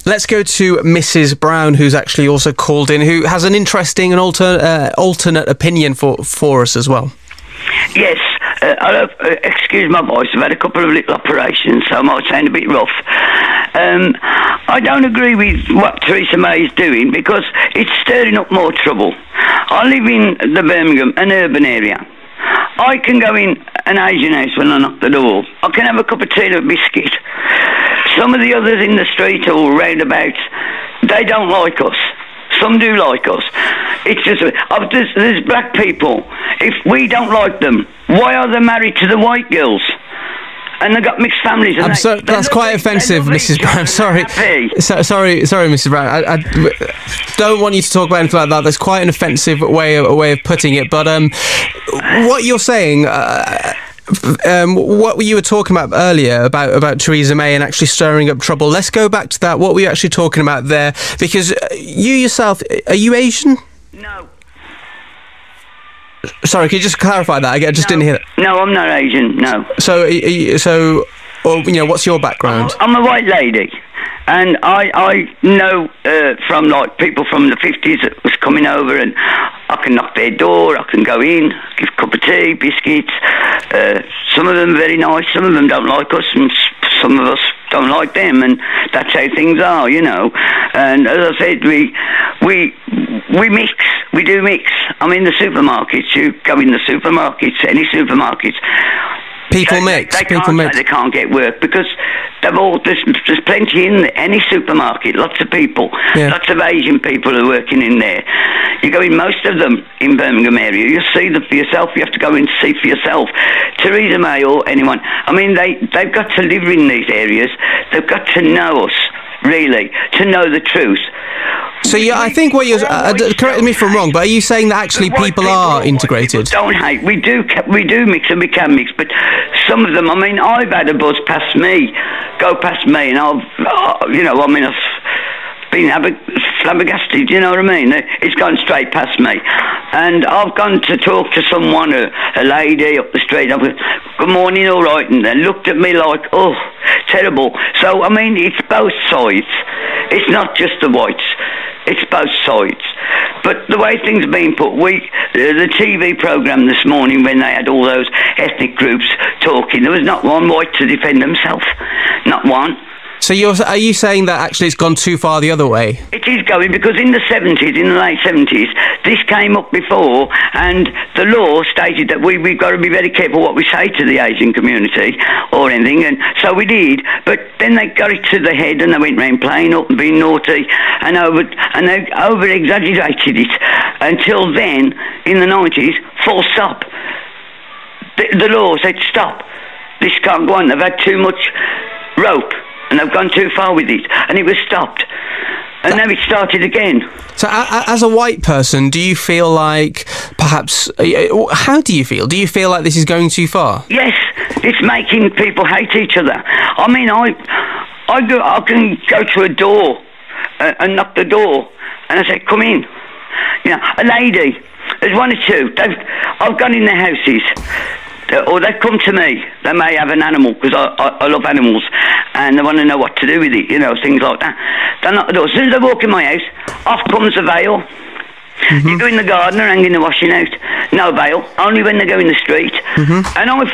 Let's go to Mrs. Brown, who's actually also called in, who has an interesting and alternate opinion for us as well. Yes, excuse my voice, I've had a couple of little operations, so I might sound a bit rough. I don't agree with what Theresa May is doing because it's stirring up more trouble. I live in the Birmingham, an urban area. I can go in an Asian house when I knock the door. I can have a cup of tea and a biscuit. Some of the others in the street or round about, they don't like us. Some do like us. It's just there's black people. If we don't like them, why are they married to the white girls? And they've got mixed families. And that's quite offensive, Mrs. Brown. Sorry, Mrs. Brown. I don't want you to talk about anything like that. That's quite an offensive way of putting it. But what you're saying, what you were talking about earlier about Theresa May and actually stirring up trouble. Let's go back to that. What were you actually talking about there? Because you yourself, are you Asian? No. Sorry, can you just clarify that? I just didn't hear that. No, I'm not Asian, no. So, what's your background? I'm a white lady. And I know from, like, people from the 50s that was coming over, and I can knock their door, I can go in, give a cup of tea, biscuits. Some of them are very nice, some of them don't like us, and some of us don't like them, and that's how things are, you know. And as I said, we mix. We do mix. I mean, the supermarkets, you go in the supermarkets, any supermarkets, People mix. They can't get work because there's plenty in any supermarket. Lots of people, lots of Asian people are working in there. You go in most of them in Birmingham area. You see them for yourself. You have to go in and see for yourself. Theresa May or anyone. I mean, they've got to live in these areas. They've got to know us really, to know the truth. So I think what you're correct me if I'm wrong, but are you saying that actually people are integrated? Don't hate. We do mix and we can mix, but some of them. I mean, I've had a bus go past me, and I've been flabbergasted. You know what I mean? It's gone straight past me, and I've gone to talk to someone, a lady up the street. I've gone, "Good morning, all right," and they looked at me like, "Oh, terrible." So I mean, it's both sides. It's not just the whites. It's both sides. But the way things are being put, the TV programme this morning, when they had all those ethnic groups talking, there was not one white to defend himself. Not one. So are you saying that actually it's gone too far the other way? It is going, because in the late 70s, this came up before, and the law stated that we've got to be very careful what we say to the Asian community or anything, and so we did. But then they got it to the head, and they went round playing up and being naughty, and they over-exaggerated it until then, in the 90s, full stop. The law said, stop, this can't go on, they've had too much rope. And they've gone too far with it, and it was stopped. And now it started again. So as a white person, do you feel like perhaps... how do you feel? Do you feel like this is going too far? Yes, it's making people hate each other. I mean, I can go to a door and knock the door, and I say, come in. You know, a lady, there's one or two, I've gone in their houses, or they've come to me. They may have an animal, because I love animals, and they want to know what to do with it, you know, things like that. They knock the door. As soon as they walk in my house, off comes the veil. Mm-hmm. You go in the garden or hanging the washing out, no veil, only when they go in the street. Mm-hmm. And I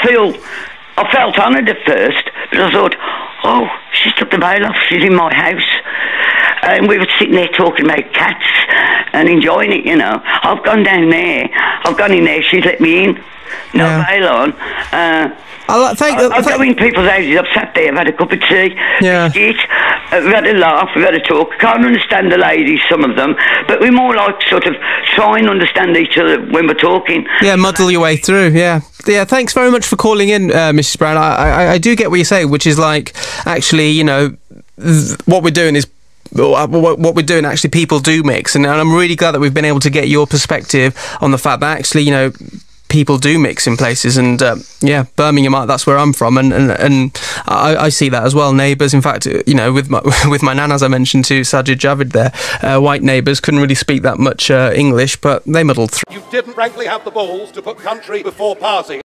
felt honoured at first, but I thought, oh, she's took the veil off, she's in my house. And we were sitting there talking about cats and enjoying it, you know. I've gone down there, I've gone in there, she's let me in. No veil on. I've go in people's houses, I've sat there, I've had a cup of tea, we've had a laugh, we've had a talk. Can't understand the ladies, some of them, but we more like sort of try and understand each other when we're talking. Yeah, muddle your way through, yeah. Thanks very much for calling in, Mrs. Brown. I do get what you're saying, which is like, actually, you know, what we're doing is what we're doing, actually, people do mix, and I'm really glad that we've been able to get your perspective on the fact that actually, you know, people do mix in places, and Birmingham, that's where I'm from, and I see that as well. Neighbours, in fact, you know, with my nan, as I mentioned to Sajid Javid there, white neighbours couldn't really speak that much English, but they muddled through. You didn't frankly have the balls to put country before party.